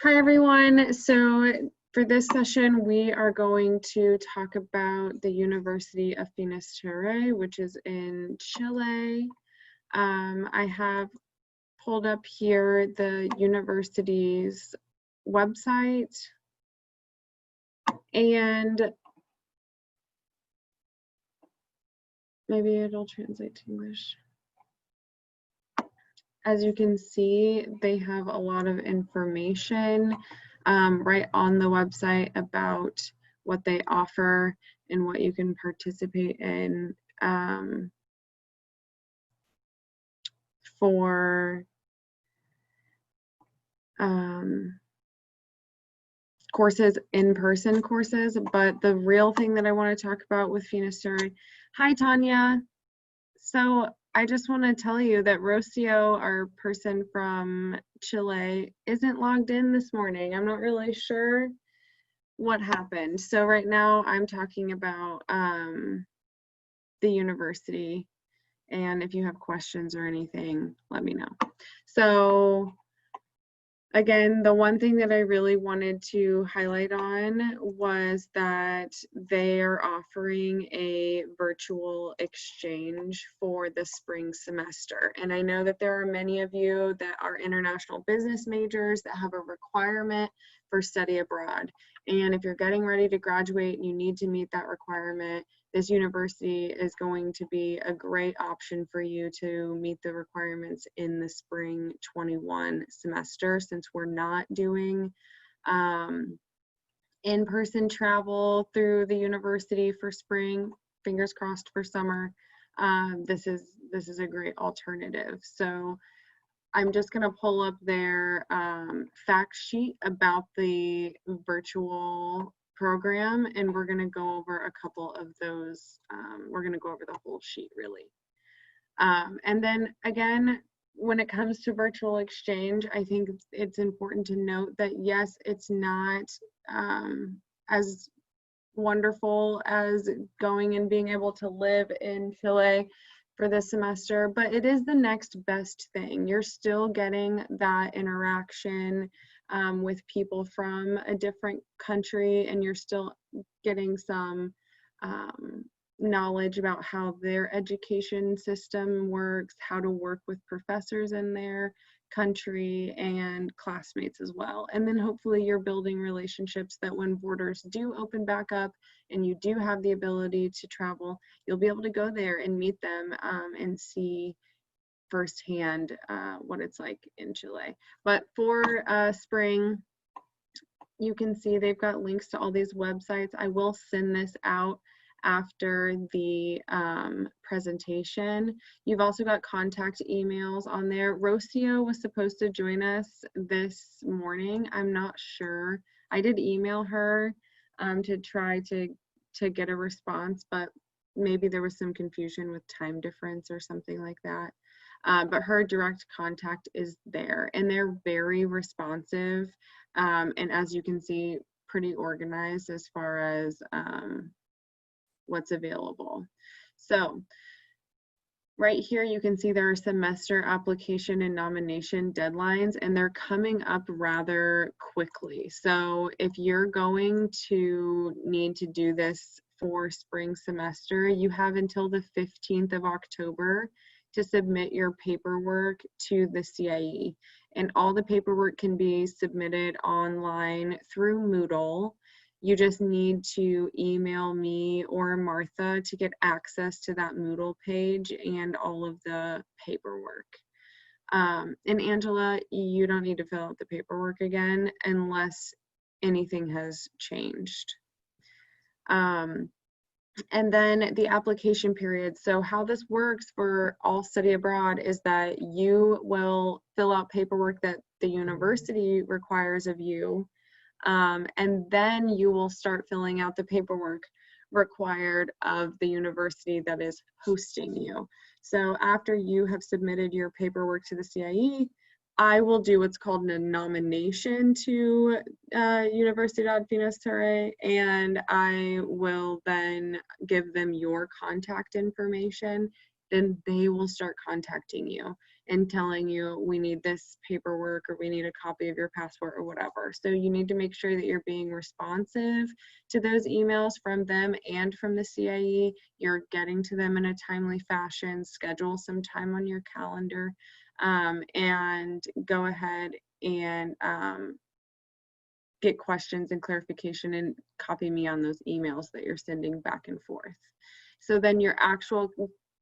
Hi everyone. So for this session, we are going to talk about the University of Terrae, which is in Chile. I have pulled up here the university's website, and maybe it'll translate to English. As you can see, they have a lot of information right on the website about what they offer and what you can participate in for courses, in-person courses. But the real thing that I want to talk about with Terrae. Hi, Tanya. So I just want to tell you that Rocio, our person from Chile, isn't logged in this morning. I'm not really sure what happened. So right now I'm talking about the university, and if you have questions or anything, let me know. So again, the one thing that I really wanted to highlight on was that they are offering a virtual exchange for the spring semester. And I know that there are many of you that are international business majors that have a requirement for study abroad. And if you're getting ready to graduate and you need to meet that requirement, this university is going to be a great option for you to meet the requirements in the spring 21 semester, since we're not doing in-person travel through the university for spring. Fingers crossed for summer. This is a great alternative. So I'm just going to pull up their fact sheet about the virtual program, and we're going to go over a couple of those. We're going to go over the whole sheet, really. And then again, when it comes to virtual exchange, I think it's important to note that yes, it's not as wonderful as going and being able to live in Chile for this semester, but it is the next best thing. You're still getting that interaction with people from a different country, and you're still getting some knowledge about how their education system works, how to work with professors in their country and classmates as well. And then hopefully you're building relationships that when borders do open back up and you do have the ability to travel, you'll be able to go there and meet them and see firsthand what it's like in Chile. But for spring, you can see they've got links to all these websites. I will send this out after the presentation. You've also got contact emails on there. Rocio was supposed to join us this morning. I'm not sure. I did email her to try to get a response, but maybe there was some confusion with time difference or something like that. But her direct contact is there, and they're very responsive. And as you can see, pretty organized as far as what's available. So right here, you can see there are semester application and nomination deadlines, and they're coming up rather quickly. So if you're going to need to do this for spring semester, you have until the 15th of October to submit your paperwork to the CIE. And all the paperwork can be submitted online through Moodle. You just need to email me or Martha to get access to that Moodle page and all of the paperwork. And Angela, you don't need to fill out the paperwork again unless anything has changed. And then the application period. So how this works for all study abroad is that you will fill out paperwork that the university requires of you. And then you will start filling out the paperwork required of the university that is hosting you. So after you have submitted your paperwork to the CIE, I will do what's called a nomination to Universidad Terrae, and I will then give them your contact information. Then they will start contacting you. and telling you we need this paperwork or we need a copy of your passport or whatever. So you need to make sure that you're being responsive to those emails from them and from the CIE. You're getting to them in a timely fashion, schedule some time on your calendar, and go ahead and get questions and clarification and copy me on those emails that you're sending back and forth. So then your actual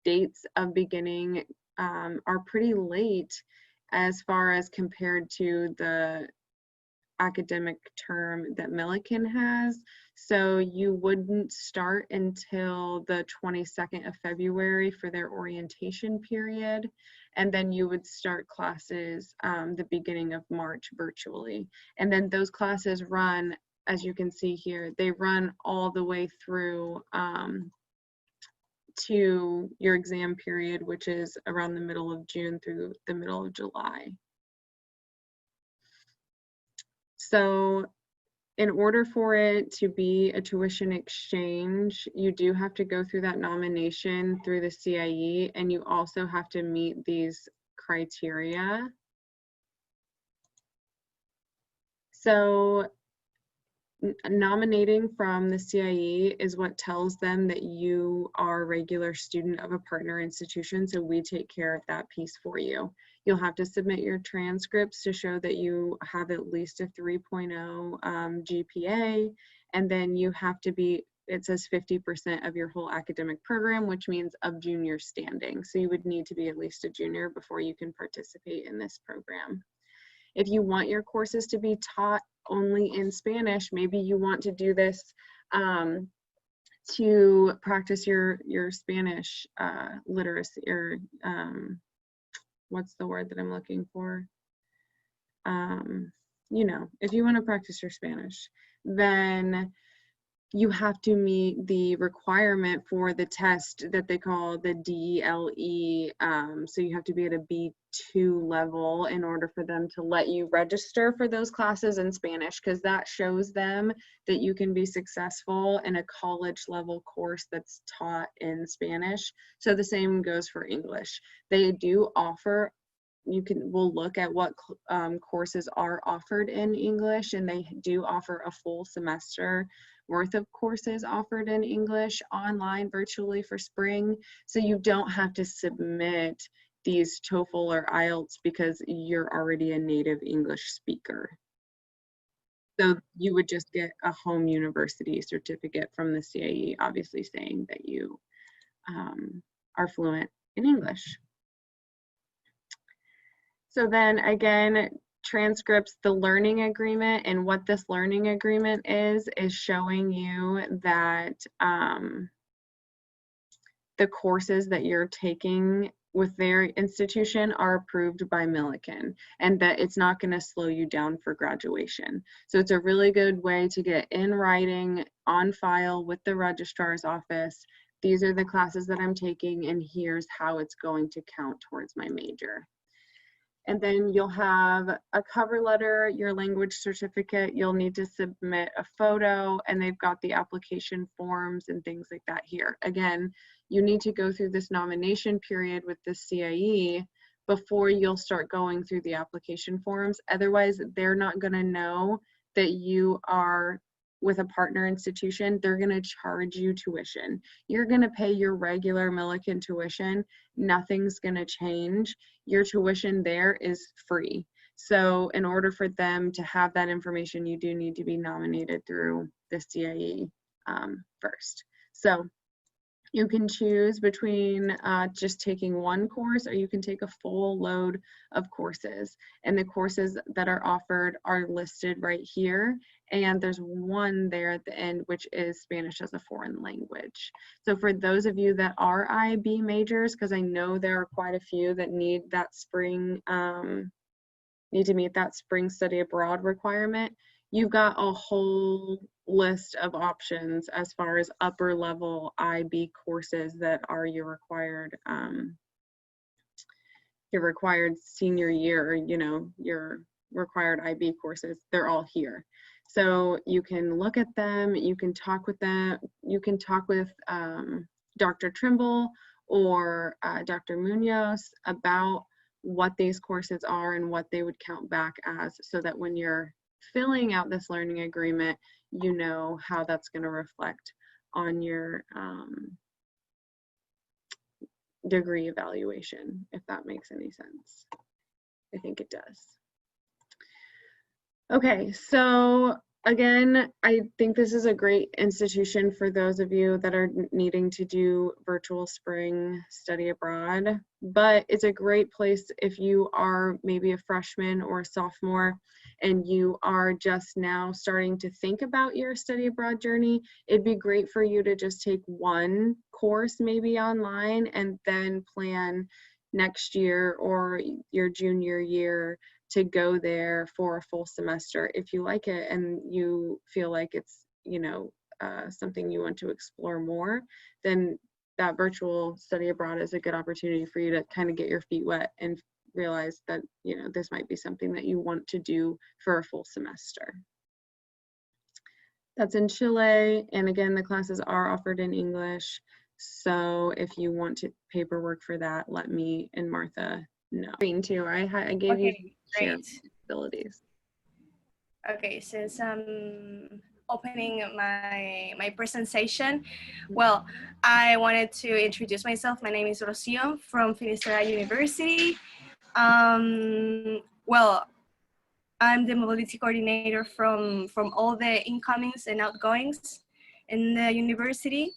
dates of beginning are pretty late as far as compared to the academic term that Millikan has. So you wouldn't start until the 22nd of February for their orientation period. And then you would start classes the beginning of March virtually. And then those classes run, as you can see here, they run all the way through to your exam period, which is around the middle of June through the middle of July. So in order for it to be a tuition exchange, you do have to go through that nomination through the CIE, and you also have to meet these criteria. So nominating from the CIE is what tells them that you are a regular student of a partner institution, so we take care of that piece for you. You'll have to submit your transcripts to show that you have at least a 3.0 GPA, and then you have to be, it says 50% of your whole academic program, which means of junior standing. So you would need to be at least a junior before you can participate in this program. If you want your courses to be taught only in Spanish, maybe you want to do this to practice your Spanish literacy, or what's the word that I'm looking for? You know, if you want to practice your Spanish, then you have to meet the requirement for the test that they call the DLE. So you have to be at a B2 level in order for them to let you register for those classes in Spanish, because that shows them that you can be successful in a college level course that's taught in Spanish. So the same goes for English. They do offer, we'll look at what courses are offered in English, and they do offer a full semester worth of courses offered in English online virtually for spring. So you don't have to submit these TOEFL or IELTS because you're already a native English speaker. So you would just get a home university certificate from the CIE, obviously saying that you are fluent in English. So then again, transcripts, the learning agreement, and what this learning agreement is showing you that the courses that you're taking with their institution are approved by Millikan, and that it's not going to slow you down for graduation. So it's a really good way to get in writing on file with the registrar's office. These are the classes that I'm taking, and here's how it's going to count towards my major. And then you'll have a cover letter, your language certificate, you'll need to submit a photo, and they've got the application forms and things like that here. Again, you need to go through this nomination period with the CIE before you'll start going through the application forms. Otherwise, they're not gonna know that you are with a partner institution. They're gonna charge you tuition. You're gonna pay your regular Millikan tuition. Nothing's gonna change. Your tuition there is free. So in order for them to have that information, you do need to be nominated through the CIE first. So you can choose between just taking one course, or you can take a full load of courses. And the courses that are offered are listed right here. And there's one there at the end, which is Spanish as a foreign language. So for those of you that are IB majors, because I know there are quite a few that need that spring, need to meet that spring study abroad requirement, you've got a whole list of options as far as upper level IB courses that are your required senior year, you know, your required IB courses. They're all here. So you can look at them, you can talk with them, you can talk with Dr. Trimble or Dr. Munoz about what these courses are and what they would count back as, so that when you're filling out this learning agreement, you know how that's going to reflect on your degree evaluation, if that makes any sense. I think it does. Okay, so again, I think this is a great institution for those of you that are needing to do virtual spring study abroad, but it's a great place if you are maybe a freshman or a sophomore and you are just now starting to think about your study abroad journey. It'd be great for you to just take one course maybe online and then plan next year or your junior year to go there for a full semester. If you like it and you feel like it's, you know, something you want to explore more, then that virtual study abroad is a good opportunity for you to kind of get your feet wet and realize that, you know, this might be something that you want to do for a full semester. That's in Chile, and again, the classes are offered in English. So if you want to paperwork for that, let me and Martha know. I gave you share abilities. Okay, since I'm opening my presentation, well, I wanted to introduce myself. My name is Rocio from Terrae University. Well, I'm the mobility coordinator from all the incomings and outgoings in the university.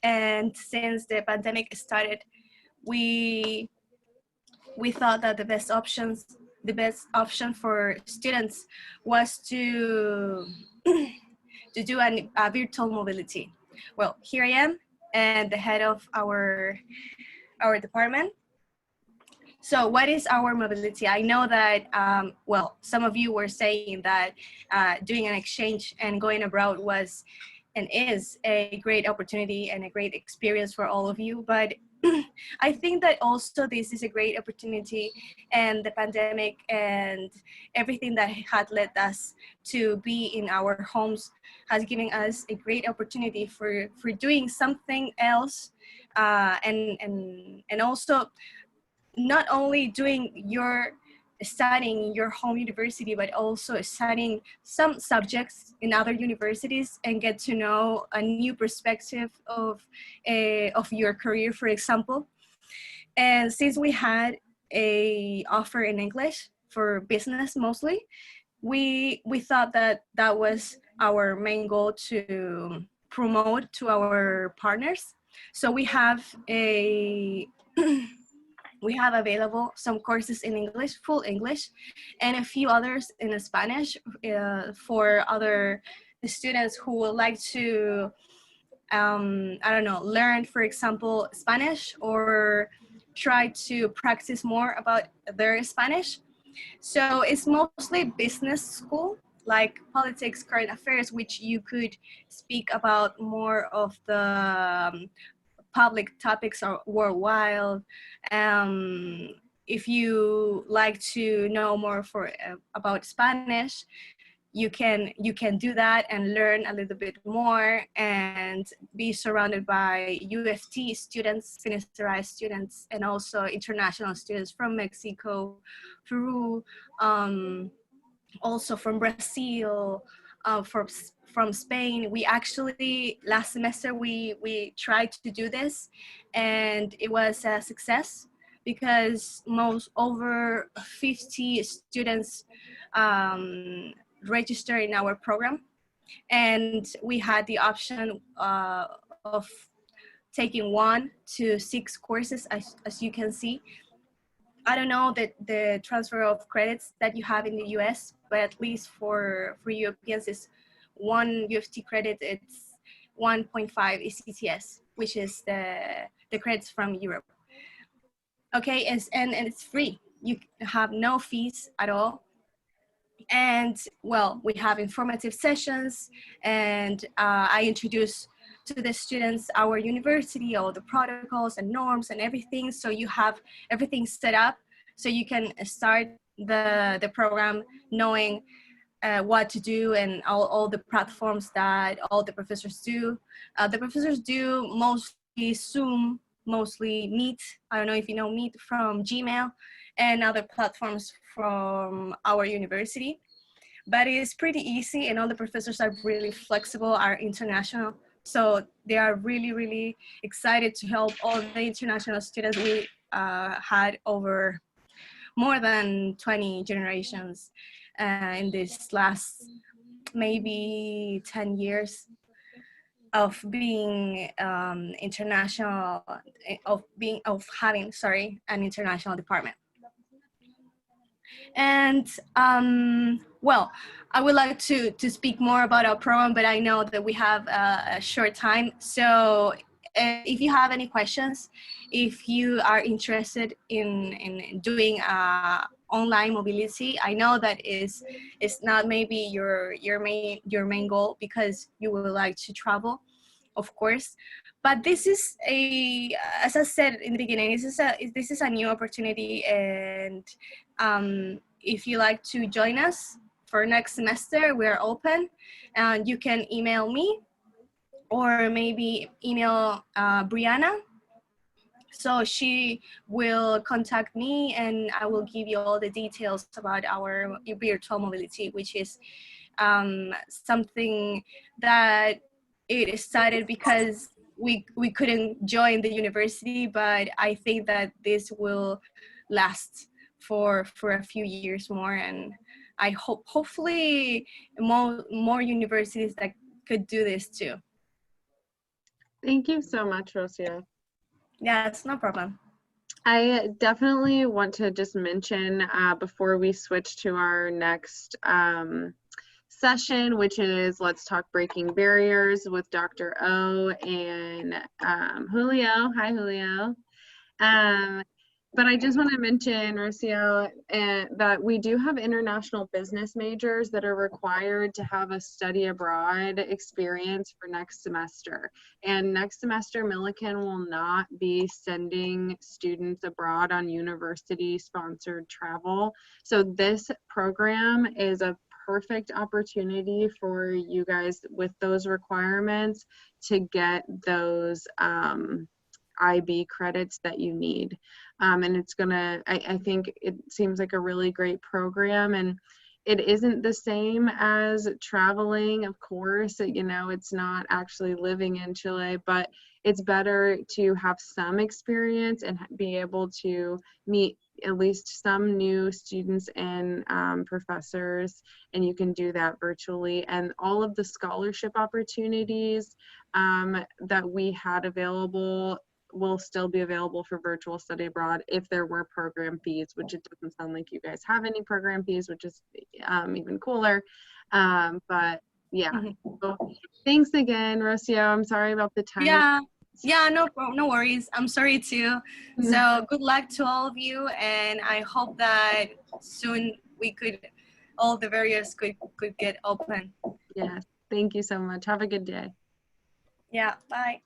And since the pandemic started, we thought that the best option for students was to do a virtual mobility. Well, here I am, and the head of our department. So what is our mobility? I know that, well, some of you were saying that doing an exchange and going abroad was and is a great opportunity and a great experience for all of you. But I think that also this is a great opportunity, and the pandemic and everything that had led us to be in our homes has given us a great opportunity for doing something else, and also not only doing your studying in your home university, but also studying some subjects in other universities and get to know a new perspective of your career, for example. And since we had a offer in English for business mostly, we thought that that was our main goal to promote to our partners. So we have a we have available some courses in English, full English, and a few others in Spanish for other students who would like to, I don't know, learn, for example, Spanish, or try to practice more about their Spanish. So it's mostly business school, like politics, current affairs, which you could speak about more of the public topics are worldwide. If you like to know more about Spanish, you can do that and learn a little bit more and be surrounded by UFT students, Terrae students, and also international students from Mexico, Peru, also from Brazil, from Spain. We actually, last semester, we tried to do this, and it was a success because over 50 students registered in our program, and we had the option of taking 1 to 6 courses, as you can see. I don't know the transfer of credits that you have in the US, but at least for Europeans, is 1 UFT credit, it's 1.5 ECTS, which is the credits from Europe. Okay, and it's free. You have no fees at all. And well, we have informative sessions, and I introduce to the students our university, all the protocols and norms and everything, so you have everything set up so you can start the program knowing what to do, and all the platforms that all the professors do. The professors do mostly Zoom, mostly Meet. I don't know if you know Meet from Gmail, and other platforms from our university. But it's pretty easy, and all the professors are really flexible, are international. So they are really, really excited to help all the international students. We had over more than 20 generations in this last maybe 10 years of being international, of having, sorry, an international department. And well, I would like to speak more about our program, but I know that we have a short time. So if you have any questions, if you are interested in doing online mobility, I know that is not maybe your main goal because you would like to travel, of course. But this is as I said in the beginning, this is a new opportunity, and if you like to join us for next semester, we're open, and you can email me or maybe email Brianna. So she will contact me, and I will give you all the details about our virtual mobility, which is something that it started because we couldn't join the university, but I think that this will last for a few years more, and I hopefully more universities that could do this too. Thank you so much, Rocio. Yes, no problem. I definitely want to just mention before we switch to our next session, which is Let's Talk Breaking Barriers with Dr. O and Julio. Hi, Julio. But I just want to mention, Rocio, that we do have international business majors that are required to have a study abroad experience for next semester. And next semester, Millikan will not be sending students abroad on university-sponsored travel. So this program is a perfect opportunity for you guys with those requirements to get those IB credits that you need. And it's gonna, I think it seems like a really great program, and it isn't the same as traveling, of course. You know, it's not actually living in Chile, but it's better to have some experience and be able to meet at least some new students and professors, and you can do that virtually. And all of the scholarship opportunities that we had available will still be available for virtual study abroad if there were program fees, which it doesn't sound like you guys have any program fees, which is even cooler. But yeah, so thanks again, Rocio. I'm sorry about the time. Yeah, no worries. I'm sorry too. So good luck to all of you, and I hope that soon all the barriers could get open. Yes, thank you so much. Have a good day. Yeah, bye.